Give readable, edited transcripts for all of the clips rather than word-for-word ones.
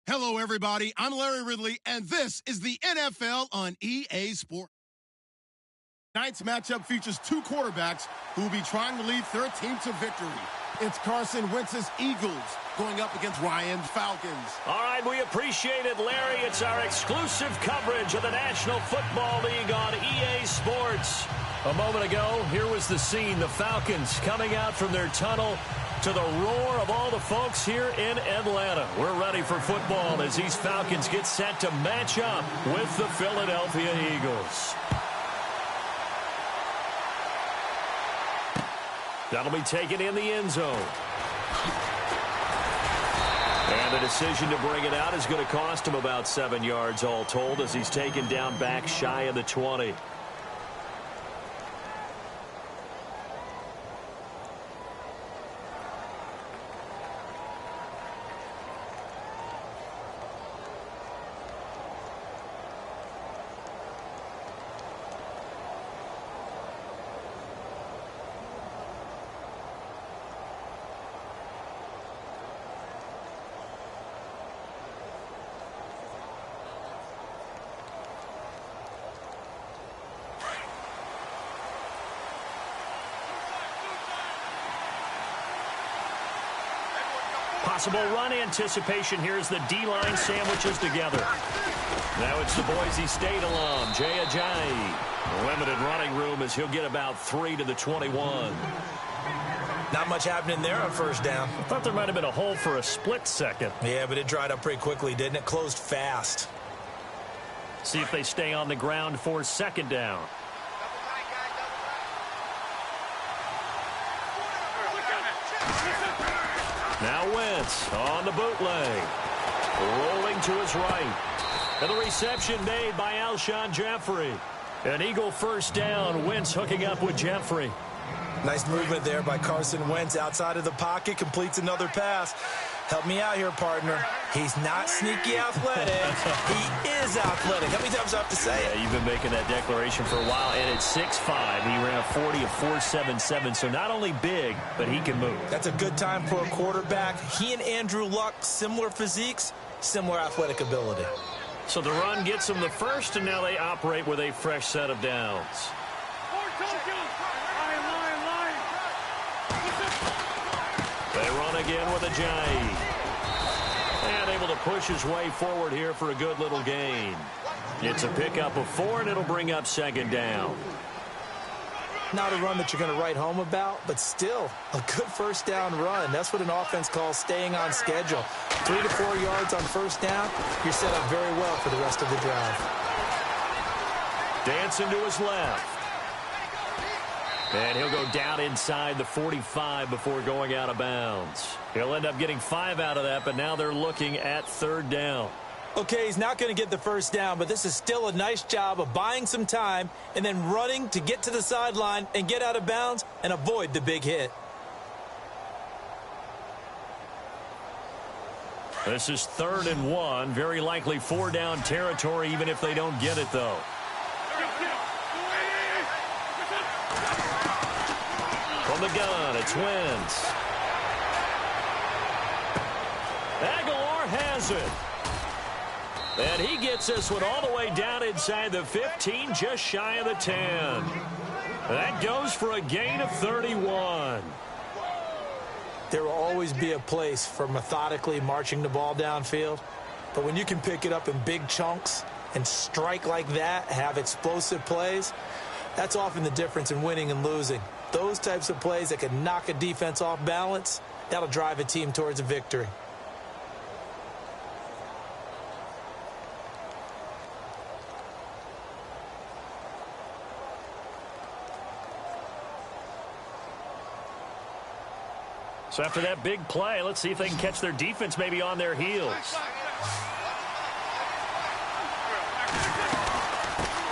Hello, everybody. I'm Larry Ridley, and this is the NFL on EA Sports. Tonight's matchup features two quarterbacks who will be trying to lead their team to victory. It's Carson Wentz's Eagles going up against Ryan's Falcons. All right, we appreciate it, Larry. It's our exclusive coverage of the National Football League on EA Sports. A moment ago, here was the scene. The Falcons coming out from their tunnel to the roar of all the folks here in Atlanta. We're ready for football as these Falcons get set to match up with the Philadelphia Eagles. That'll be taken in the end zone. And the decision to bring it out is going to cost him about 7 yards all told as he's taken down back shy of the 20. Possible run anticipation here as the D-line sandwiches together. Now it's the Boise State alum, Jay Ajayi. Limited running room as he'll get about 3 to the 21. Not much happening there on first down. I thought there might have been a hole for a split second. Yeah, but it dried up pretty quickly, didn't it? Closed fast. See if they stay on the ground for second down. Now Wentz on the bootleg. Rolling to his right. And the reception made by Alshon Jeffrey. An Eagle first down. Wentz hooking up with Jeffrey. Nice movement there by Carson Wentz outside of the pocket. Completes another pass. Help me out here, partner. He's not sneaky athletic. He is athletic. How many times do I have to say it? Yeah, you've been making that declaration for a while. And at 6'5", he ran a 40 of 4.77. So not only big, but he can move. That's a good time for a quarterback. He and Andrew Luck, similar physiques, similar athletic ability. So the run gets them the first, and now they operate with a fresh set of downs. They run again with Ajayi. And able to push his way forward here for a good little gain. It's a pickup of 4, and it'll bring up second down. Not a run that you're going to write home about, but still a good first down run. That's what an offense calls staying on schedule. 3 to 4 yards on first down, you're set up very well for the rest of the drive. Dancing to his left. And he'll go down inside the 45 before going out of bounds. He'll end up getting 5 out of that, but now they're looking at third down. Okay, he's not going to get the first down, but this is still a nice job of buying some time and then running to get to the sideline and get out of bounds and avoid the big hit. This is 3rd and 1. Very likely 4-down territory, even if they don't get it, though. From the gun, it's Wentz. Aguilar has it. And he gets this one all the way down inside the 15, just shy of the 10. That goes for a gain of 31. There will always be a place for methodically marching the ball downfield. But when you can pick it up in big chunks and strike like that, have explosive plays, that's often the difference in winning and losing. Those types of plays that can knock a defense off balance, that'll drive a team towards a victory. So after that big play, let's see if they can catch their defense maybe on their heels.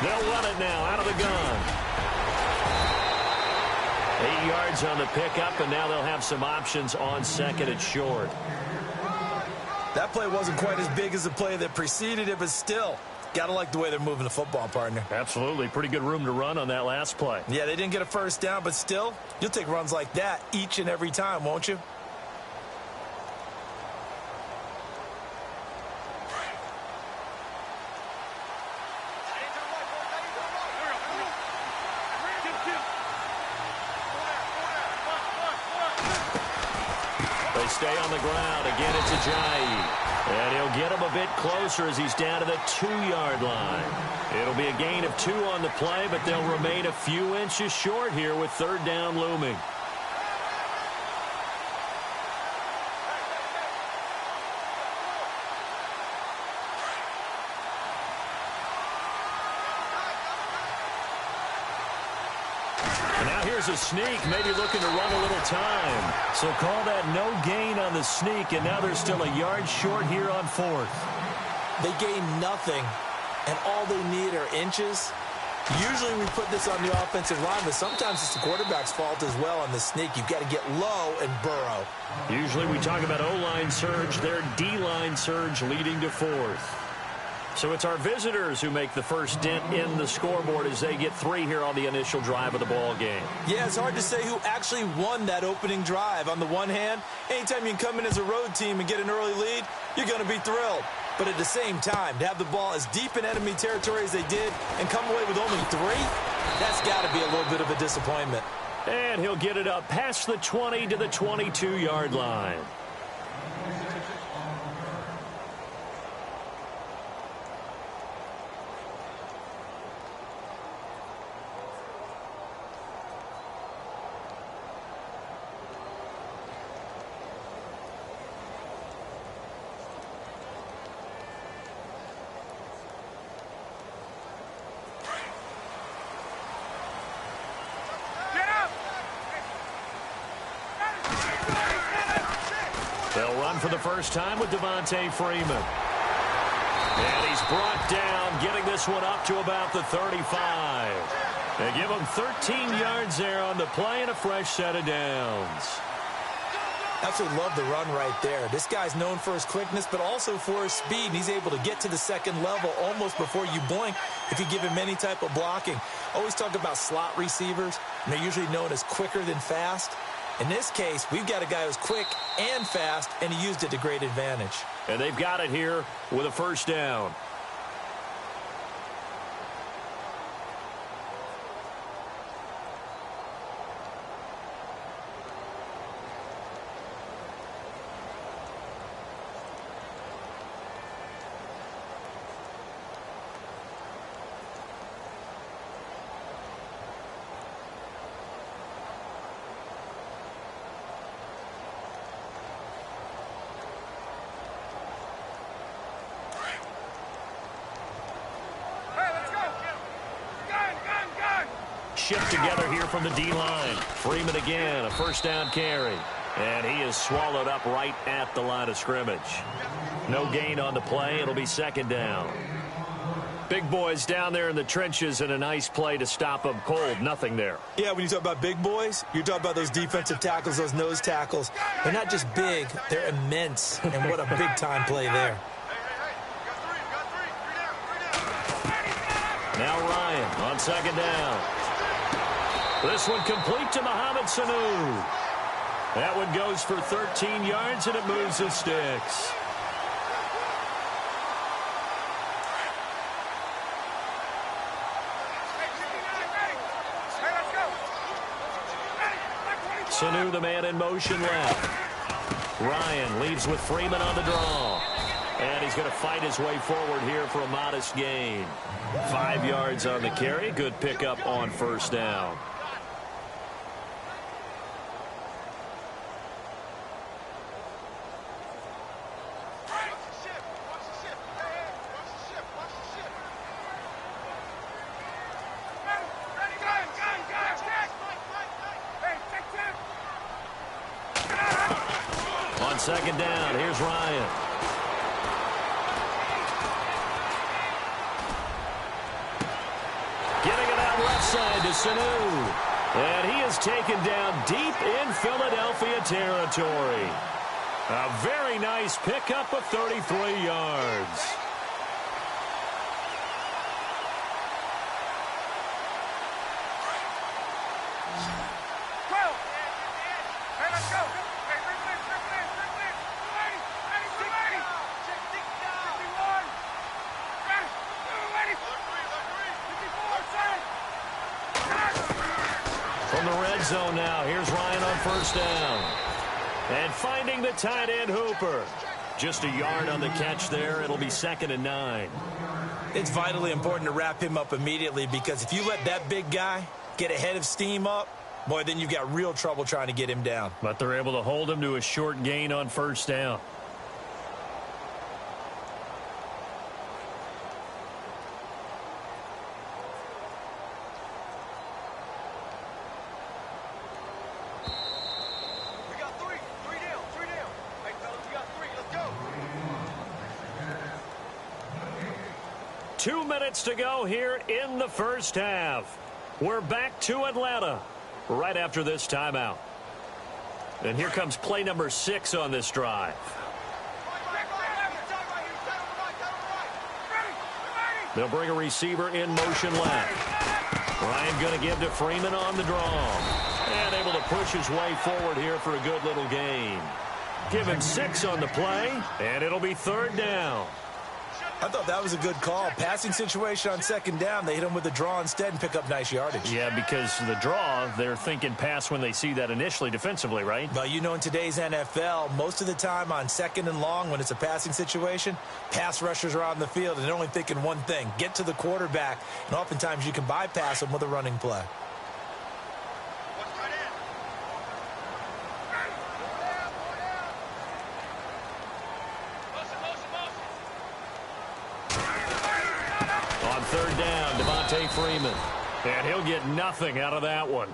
They'll run it now out of the gun. 8 yards on the pickup, and now they'll have some options on second and short. That play wasn't quite as big as the play that preceded it, but still, got to like the way they're moving the football, partner. Absolutely. Pretty good room to run on that last play. Yeah, they didn't get a first down, but still, you'll take runs like that each and every time, won't you? They stay on the ground. Again, it's Ajayi. And he'll get him a bit closer as he's down to the 2-yard line. It'll be a gain of 2 on the play, but they'll remain a few inches short here with third down looming. Here's a sneak, maybe looking to run a little time. So call that no gain on the sneak, and now they're still a yard short here on 4th. They gain nothing, and all they need are inches. Usually we put this on the offensive line, but sometimes it's the quarterback's fault as well on the sneak. You've got to get low and burrow. Usually we talk about O-line surge, their D-line surge leading to 4th. So it's our visitors who make the first dent in the scoreboard as they get 3 here on the initial drive of the ball game. Yeah, it's hard to say who actually won that opening drive. On the one hand, anytime you can come in as a road team and get an early lead, you're going to be thrilled. But at the same time, to have the ball as deep in enemy territory as they did and come away with only 3, that's got to be a little bit of a disappointment. And he'll get it up past the 20 to the 22-yard line. They'll run for the first time with Devontae Freeman. And he's brought down, getting this one up to about the 35. They give him 13 yards there on the play and a fresh set of downs. Absolutely love the run right there. This guy's known for his quickness, but also for his speed. And he's able to get to the second level almost before you blink if you give him any type of blocking. Always talk about slot receivers, and they're usually known as quicker than fast. In this case, we've got a guy who's quick and fast, and he used it to great advantage. And they've got it here with a first down. Shipped together here from the D-line. Freeman again, a first down carry. And he is swallowed up right at the line of scrimmage. No gain on the play. It'll be second down. Big boys down there in the trenches, and a nice play to stop them cold. Nothing there. Yeah, when you talk about big boys, you're talking about those defensive tackles, those nose tackles. They're not just big, they're immense. And what a big-time play there. Now Ryan on second down. This one complete to Mohamed Sanu. That one goes for 13 yards, and it moves the sticks. Sanu, the man in motion left. Ryan leaves with Freeman on the draw. And he's going to fight his way forward here for a modest gain. 5 yards on the carry. Good pickup on first down. On second down, here's Ryan. Getting it out left side to Sanu. And he is taken down deep in Philadelphia territory. A very nice pickup of 33 yards. From the red zone now, here's Ryan on first down. And finding the tight end Hooper. Just a yard on the catch there. It'll be 2nd and 9. It's vitally important to wrap him up immediately, because if you let that big guy get a head of steam up, boy, then you've got real trouble trying to get him down. But they're able to hold him to a short gain on 1st down. We got three. Three down. Hey, fellas, we got 3. Let's go. 2 minutes to go here in the 1st half. We're back to Atlanta right after this timeout. And here comes play number 6 on this drive. They'll bring a receiver in motion left. Ryan going to give to Freeman on the draw. And able to push his way forward here for a good little gain. Give him 6 on the play, and it'll be 3rd down. I thought that was a good call. Passing situation on 2nd down. They hit him with a draw instead and pick up nice yardage. Yeah, because the draw, they're thinking pass when they see that initially defensively, right? Well, you know, in today's NFL, most of the time on 2nd and long, when it's a passing situation, pass rushers are out in the field and they're only thinking one thing: get to the quarterback. And oftentimes you can bypass them with a running play. On 3rd down, Freeman. And he'll get nothing out of that one.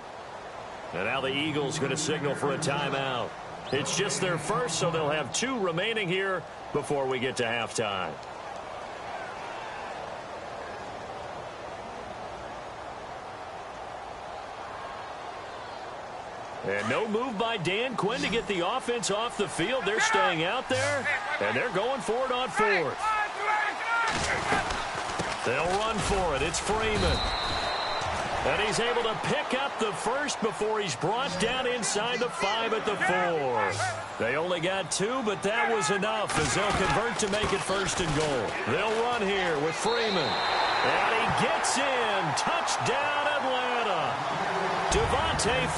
And now the Eagles going to signal for a timeout. It's just their first, so they'll have 2 remaining here before we get to halftime. And no move by Dan Quinn to get the offense off the field. They're staying out there, and they're going for it on 4th. They'll run for it. It's Freeman. And he's able to pick up the first before he's brought down inside the 5 at the 4. They only got 2, but that was enough as they'll convert to make it 1st and goal. They'll run here with Freeman. And he gets in. Touchdown, Atlanta.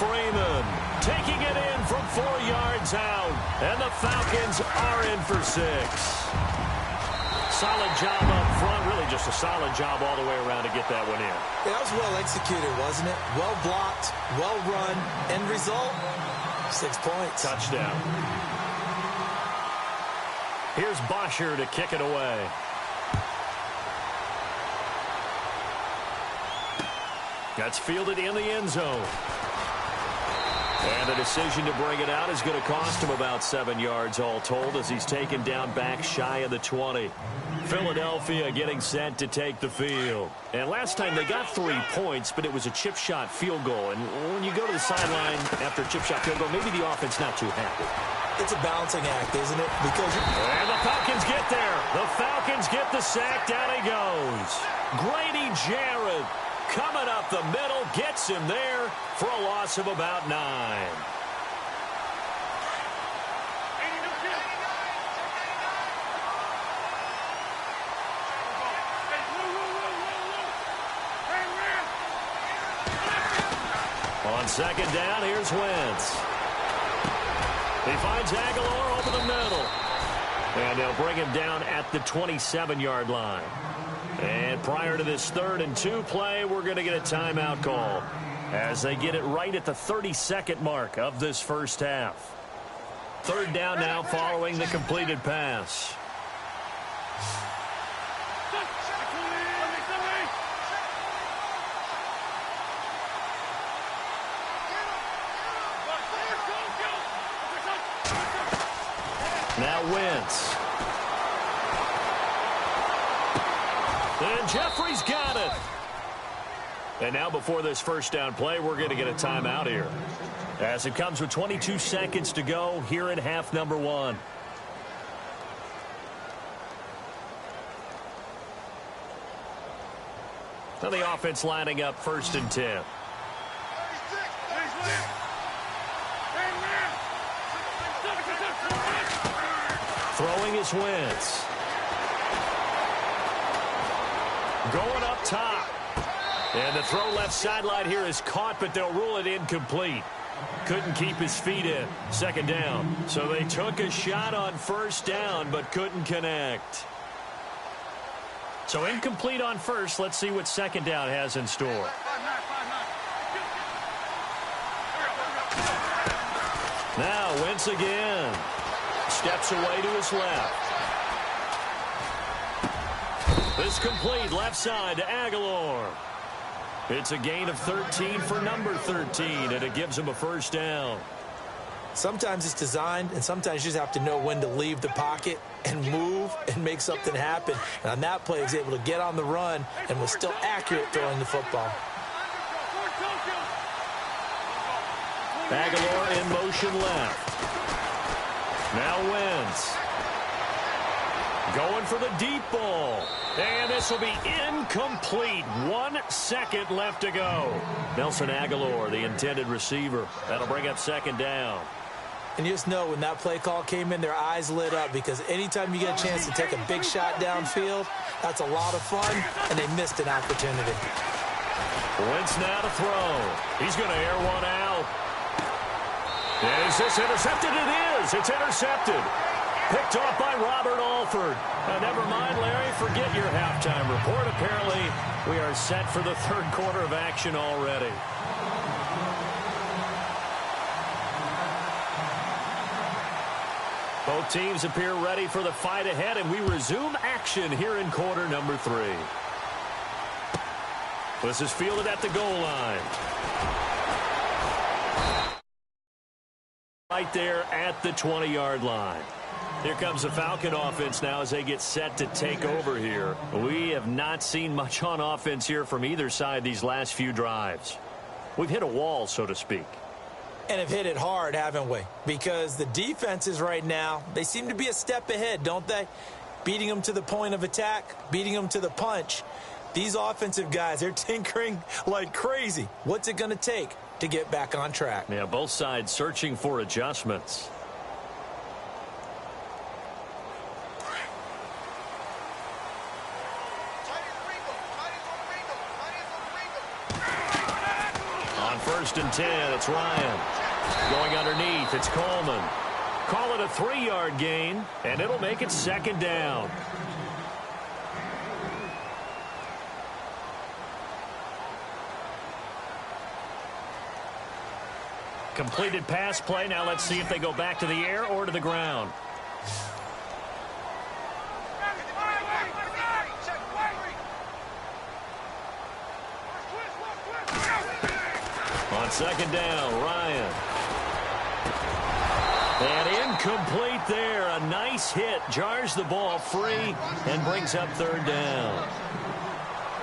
Freeman taking it in from 4 yards out. And the Falcons are in for 6. Solid job up front. Really just a solid job all the way around to get that one in. Yeah, that was well executed, wasn't it? Well blocked, well run. End result, 6 points. Touchdown. Here's Bosher to kick it away. That's fielded in the end zone. And the decision to bring it out is going to cost him about 7 yards all told as he's taken down back shy of the 20. Philadelphia getting set to take the field. And last time they got 3 points, but it was a chip shot field goal. And when you go to the sideline after a chip shot field goal, maybe the offense not too happy. It's a balancing act, isn't it? Because and the Falcons get there. The Falcons get the sack. Down he goes. Grady Jarrett coming up the middle, gets him there for a loss of about 9. On 2nd down, here's Wentz. He finds Aguilar over the middle. And they'll bring him down at the 27-yard line. And prior to this 3rd and 2 play, we're going to get a timeout call as they get it right at the 32nd mark of this first half. 3rd down now following the completed pass. Now Wentz. And Jeffrey's got it. And now before this first down play, we're going to get a timeout here. As it comes with 22 seconds to go here in half number 1. Now the offense lining up 1st and 10. Throwing is Wentz. Going up top. And the throw left sideline here is caught, but they'll rule it incomplete. Couldn't keep his feet in. Second down. So they took a shot on first down, but couldn't connect. So incomplete on first. Let's see what second down has in store. Now Wentz again. Steps away to his left. This complete left side to Aguilar. It's a gain of 13 for number 13, and it gives him a first down. Sometimes it's designed, and sometimes you just have to know when to leave the pocket and move and make something happen. And on that play, he was able to get on the run and was still accurate throwing the football. Aguilar in motion left. Now Wentz. Going for the deep ball. And this will be incomplete. 1 second left to go. Nelson Aguilar, the intended receiver. That'll bring up second down. And you just know when that play call came in, their eyes lit up, because anytime you get a chance to take a big shot downfield, that's a lot of fun, and they missed an opportunity. Wentz now to throw. He's going to air one out. Is this intercepted? It is. It's intercepted. Picked off by Robert Alford. Never mind, Larry. Forget your halftime report. Apparently, we are set for the third quarter of action already. Both teams appear ready for the fight ahead, and we resume action here in quarter number 3. This is fielded at the goal line. Right there at the 20-yard line. Here comes the Falcon offense now as they get set to take over here. We have not seen much on offense here from either side these last few drives. We've hit a wall, so to speak. And have hit it hard, haven't we? Because the defenses right now, they seem to be a step ahead, don't they? Beating them to the point of attack, beating them to the punch. These offensive guys, they're tinkering like crazy. What's it going to take to get back on track? Yeah, both sides searching for adjustments. On 1st and 10, it's Ryan. Going underneath, it's Coleman. Call it a 3-yard gain, and it'll make it second down. Completed pass play. Now let's see if they go back to the air or to the ground. On second down, Ryan. And incomplete there. A nice hit. Jars the ball free and brings up third down.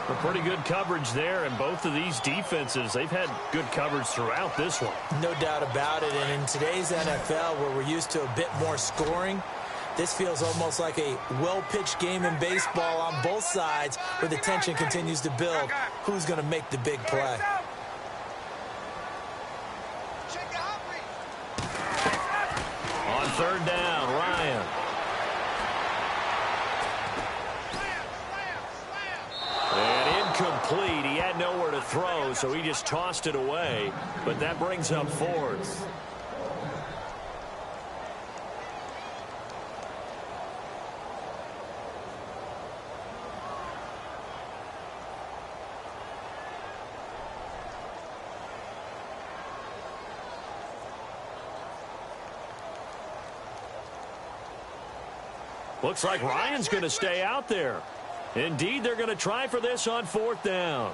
A pretty good coverage there, and both of these defenses, they've had good coverage throughout this one. No doubt about it. And in today's NFL, where we're used to a bit more scoring, this feels almost like a well-pitched game in baseball on both sides, where the tension continues to build. Who's going to make the big play? On third down, Ryan. And incomplete. He had nowhere to throw, so he just tossed it away. But that brings up 4th. Looks like Ryan's going to stay out there. Indeed, they're going to try for this on 4th down.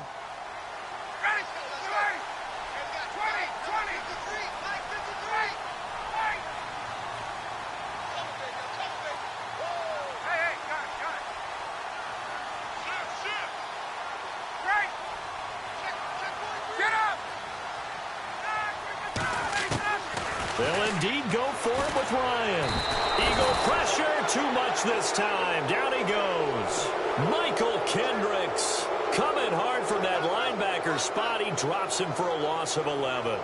They'll indeed go for it with Ryan. Eagle pressure, too much this time. Down he goes. Michael Kendricks coming hard from that linebacker spot. He drops him for a loss of 11.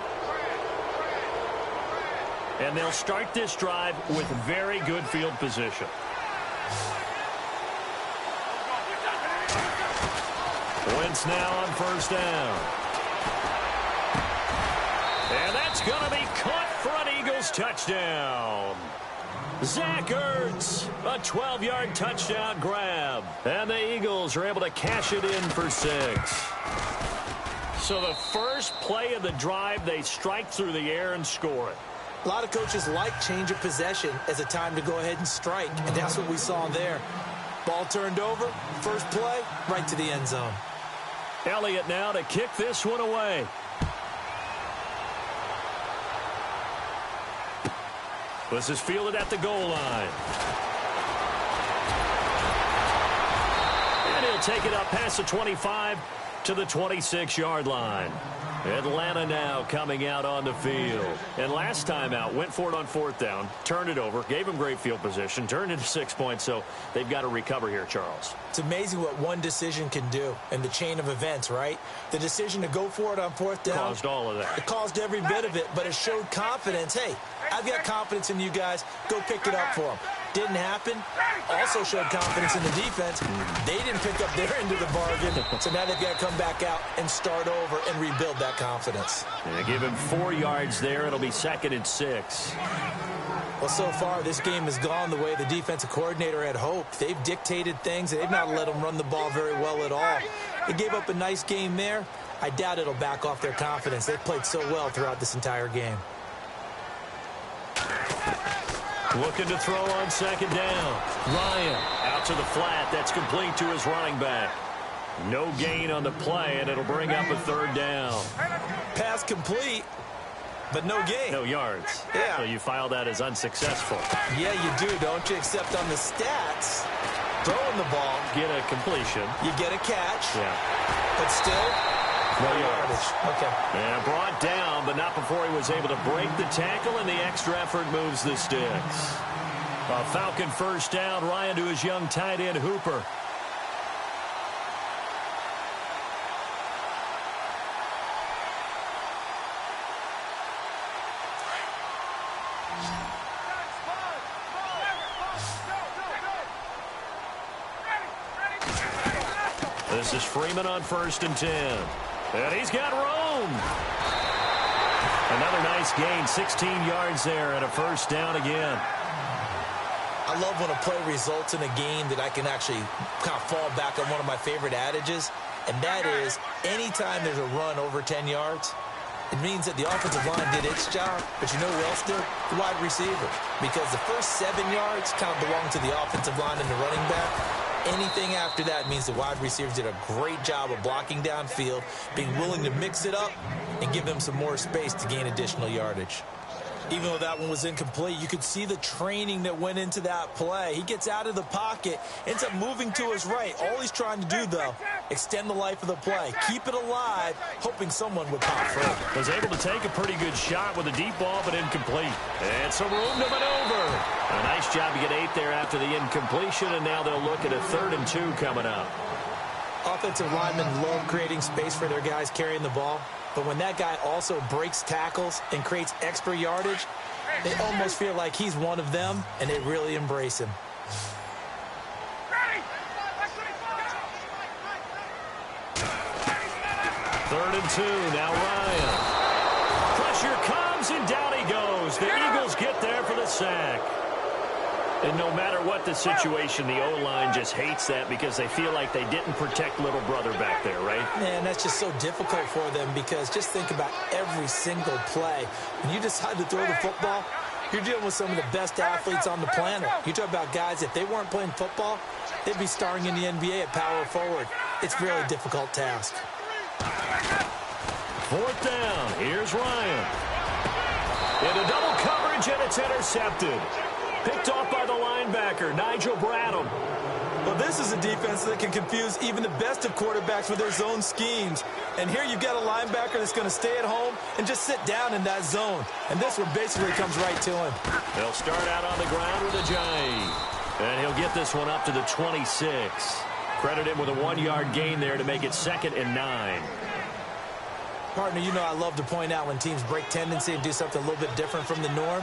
And they'll start this drive with very good field position. Wentz now on 1st down. And that That's going to be caught for an Eagles touchdown. Zach Ertz, a 12-yard touchdown grab. And the Eagles are able to cash it in for 6. So the first play of the drive, they strike through the air and score it. A lot of coaches like change of possession as a time to go ahead and strike, and that's what we saw there. Ball turned over, first play, right to the end zone. Elliott now to kick this one away. This is fielded at the goal line. And he'll take it up past the 25 to the 26-yard line. Atlanta now coming out on the field. And last time out, went for it on 4th down, turned it over, gave him great field position, turned into 6 points, so they've got to recover here, Charles. It's amazing what one decision can do in the chain of events, right? The decision to go for it on 4th down. Caused all of that. It caused every bit of it, but it showed confidence. Hey, I've got confidence in you guys. Go pick it up for them. Didn't happen. Also showed confidence in the defense. They didn't pick up their end of the bargain, so now they've got to come back out and start over and rebuild that confidence. And give him 4 yards there. It'll be 2nd and 6. Well, so far, this game has gone the way the defensive coordinator had hoped. They've dictated things. They've not let them run the ball very well at all. They gave up a nice game there. I doubt it'll back off their confidence. They've played so well throughout this entire game. Looking to throw on 2nd down. Ryan out to the flat. That's complete to his running back. No gain on the play, and it'll bring up a 3rd down. Pass complete, but no gain. No yards. Yeah. So you file that as unsuccessful. Yeah, you do, don't you? Except on the stats, throwing the ball, Get a completion. you get a catch, Yeah. but still, No yards. Okay. And brought down, but not before he was able to break the tackle, and the extra effort moves the sticks. A Falcon 1st down. Ryan to his young tight end, Hooper. This is Freeman on 1st and 10. And he's got room. Another nice gain, 16 yards there, and a 1st down again. I love when a play results in a game that I can actually kind of fall back on one of my favorite adages, and that is anytime there's a run over 10 yards, it means that the offensive line did its job, but you know who else did? The wide receiver. Because the first 7 yards kind of belong to the offensive line and the running back. Anything after that means the wide receivers did a great job of blocking downfield, being willing to mix it up, and give them some more space to gain additional yardage. Even though that one was incomplete, you could see the training that went into that play. He gets out of the pocket, ends up moving to his right. All he's trying to do, though, extend the life of the play. Keep it alive, hoping someone would pop through. Was able to take a pretty good shot with a deep ball, but incomplete. And some room to maneuver. A nice job to get 8 there after the incompletion, and now they'll look at a 3rd and 2 coming up. Offensive linemen love creating space for their guys carrying the ball. But when that guy also breaks tackles and creates extra yardage, they almost feel like he's one of them, and they really embrace him. 3rd and 2, now Ryan. Pressure comes, and down he goes. The Eagles get there for the sack. And no matter what the situation, the O-line just hates that because they feel like they didn't protect little brother back there, right? Man, that's just so difficult for them because just think about every single play. When you decide to throw the football, you're dealing with some of the best athletes on the planet. You talk about guys, if they weren't playing football, they'd be starring in the NBA at power forward. It's a really difficult task. 4th down. Here's Ryan. Into double coverage, and it's intercepted. Picked off by the linebacker, Nigel Bradham. Well, this is a defense that can confuse even the best of quarterbacks with their zone schemes. And here you've got a linebacker that's going to stay at home and just sit down in that zone. And this one basically comes right to him. They'll start out on the ground with Ajayi. And he'll get this one up to the 26. Credit him with a 1-yard gain there to make it 2nd and 9. Partner, you know I love to point out when teams break tendency and do something a little bit different from the norm.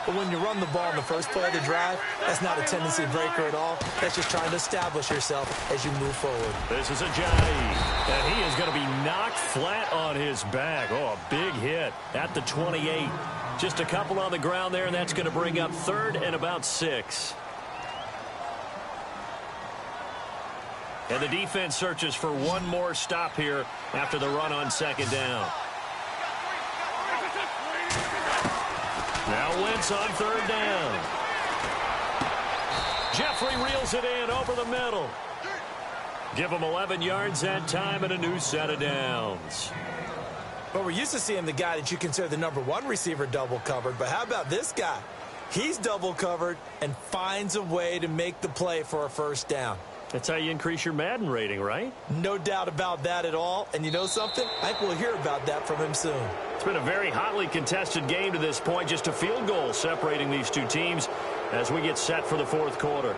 But when you run the ball in the first play of the drive, that's not a tendency breaker at all. That's just trying to establish yourself as you move forward. This is Ajayi, and he is going to be knocked flat on his back. Oh, a big hit at the 28. Just a couple on the ground there, and that's going to bring up 3rd and about 6. And the defense searches for one more stop here after the run on 2nd down. Now Wentz on 3rd down. Jeffrey reels it in over the middle. Give him 11 yards that time and a new set of downs. But we're used to seeing the guy that you consider the #1 receiver double covered. But how about this guy? He's double covered and finds a way to make the play for a 1st down. That's how you increase your Madden rating, right? No doubt about that at all. And you know something? I think we'll hear about that from him soon. It's been a very hotly contested game to this point. Just a field goal separating these two teams as we get set for the 4th quarter.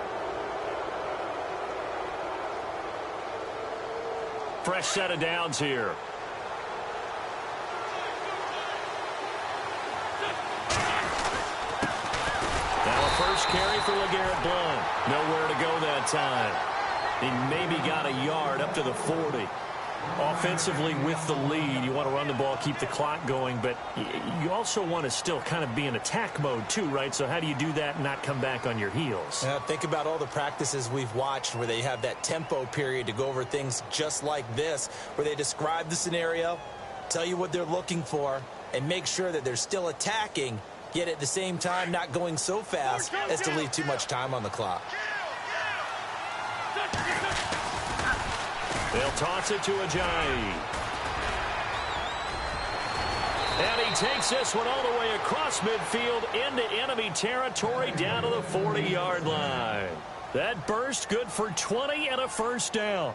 Fresh set of downs here. Now a first carry for LeGarrette Blount. Nowhere to go that time. He maybe got a yard up to the 40. Offensively with the lead, you want to run the ball, keep the clock going, but you also want to still kind of be in attack mode too, right? So how do you do that and not come back on your heels? Think about all the practices we've watched where they have that tempo period to go over things just like this, where they describe the scenario, tell you what they're looking for, and make sure that they're still attacking, yet at the same time not going so fast as to leave too much time on the clock. They'll toss it to Ajayi. And he takes this one all the way across midfield into enemy territory down to the 40-yard line. That burst good for 20 and a 1st down.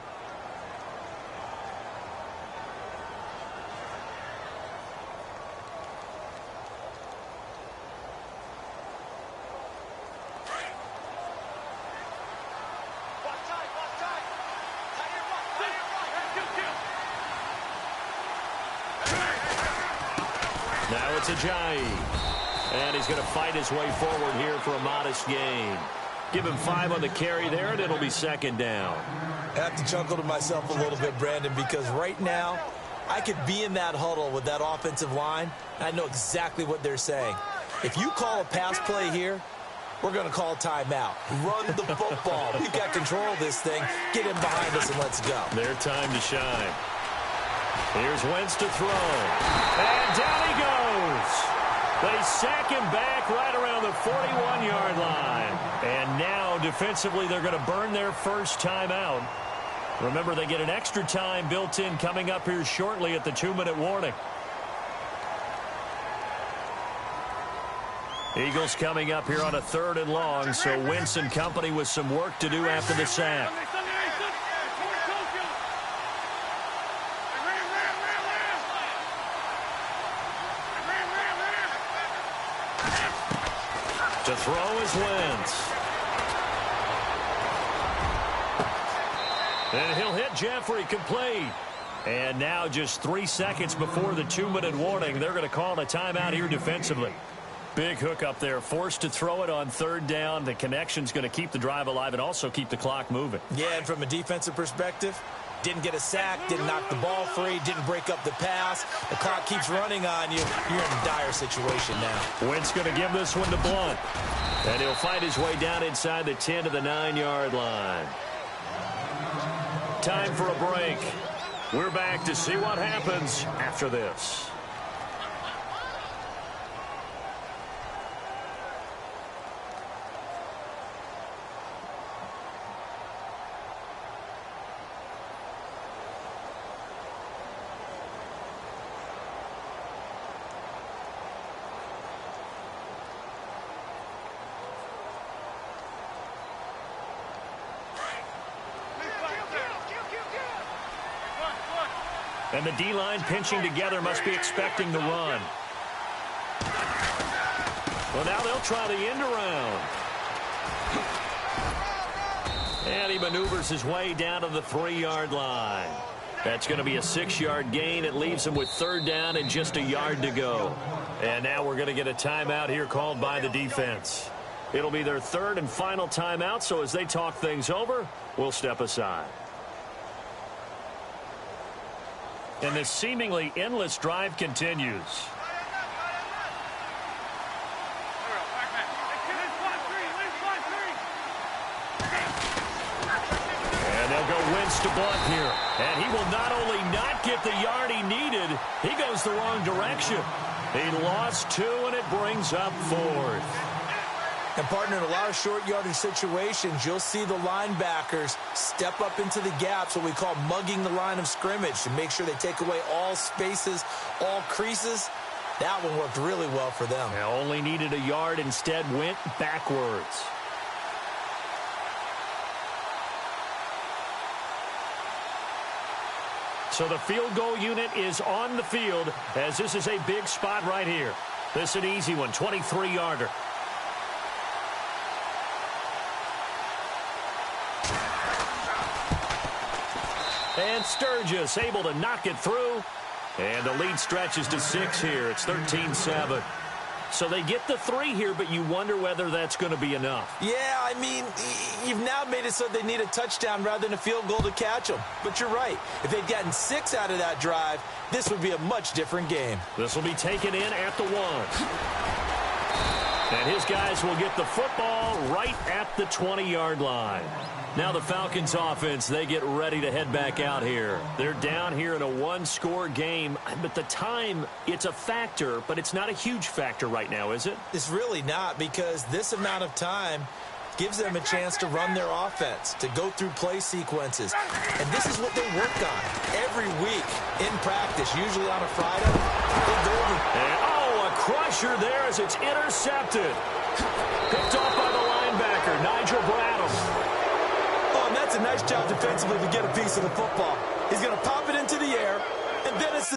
Now it's Ajayi. And he's going to fight his way forward here for a modest gain. Give him 5 on the carry there, and it'll be 2nd down. I have to chuckle to myself a little bit, Brandon, because right now I could be in that huddle with that offensive line, and I know exactly what they're saying. If you call a pass play here, we're going to call timeout. Run the football. We've got control of this thing. Get him behind us and let's go. Their time to shine. Here's Wentz to throw. And down he goes. They sack him back right around the 41-yard line. And now, defensively, they're going to burn their first timeout. Remember, they get an extra time built in coming up here shortly at the 2-minute warning. Eagles coming up here on a 3rd and long, so Wentz and company with some work to do after the sack. To throw is Wentz. And he'll hit Jeffrey complete. And now just 3 seconds before the 2-minute warning, they're going to call a timeout here defensively. Big hook up there, forced to throw it on 3rd down. The connection's going to keep the drive alive and also keep the clock moving. Yeah, and from a defensive perspective, didn't get a sack, didn't knock the ball free, didn't break up the pass. The clock keeps running on you. You're in a dire situation now. Wentz going to give this one to Blount. And he'll fight his way down inside the 10 to the 9-yard line. Time for a break. We're back to see what happens after this. And the D-line pinching together must be expecting the run. Well, now they'll try the end around. And he maneuvers his way down to the 3-yard line. That's going to be a 6-yard gain. It leaves them with 3rd down and just a yard to go. And now we're going to get a timeout here called by the defense. It'll be their 3rd and final timeout, so as they talk things over, we'll step aside. And this seemingly endless drive continues. And they'll go Wentz to Blunt here. And he will not only not get the yard he needed, he goes the wrong direction. He lost 2, and it brings up 4th. And, partner, in a lot of short yardage situations, you'll see the linebackers step up into the gaps, what we call mugging the line of scrimmage, to make sure they take away all spaces, all creases. That one worked really well for them. They only needed a yard, instead went backwards. So the field goal unit is on the field, as this is a big spot right here. This is an easy one, 23-yarder. And Sturgis able to knock it through. And the lead stretches to 6 here. It's 13-7. So they get the 3 here, but you wonder whether that's going to be enough. Yeah, I mean, you've now made it so they need a touchdown rather than a field goal to catch them. But you're right. If they'd gotten 6 out of that drive, this would be a much different game. This will be taken in at the 1. And his guys will get the football right at the 20-yard line. Now the Falcons offense, they get ready to head back out here. They're down here in a 1-score game, but the time, it's a factor, but it's not a huge factor right now, is it? It's really not, because this amount of time gives them a chance to run their offense, to go through play sequences. And this is what they work on every week in practice, usually on a Friday. They go over. And, a crusher there as it's intercepted. Picked off by the linebacker, Nigel Bradham. And that's a nice job defensively to get a piece of the football. He's going to pop it into the air, and then it's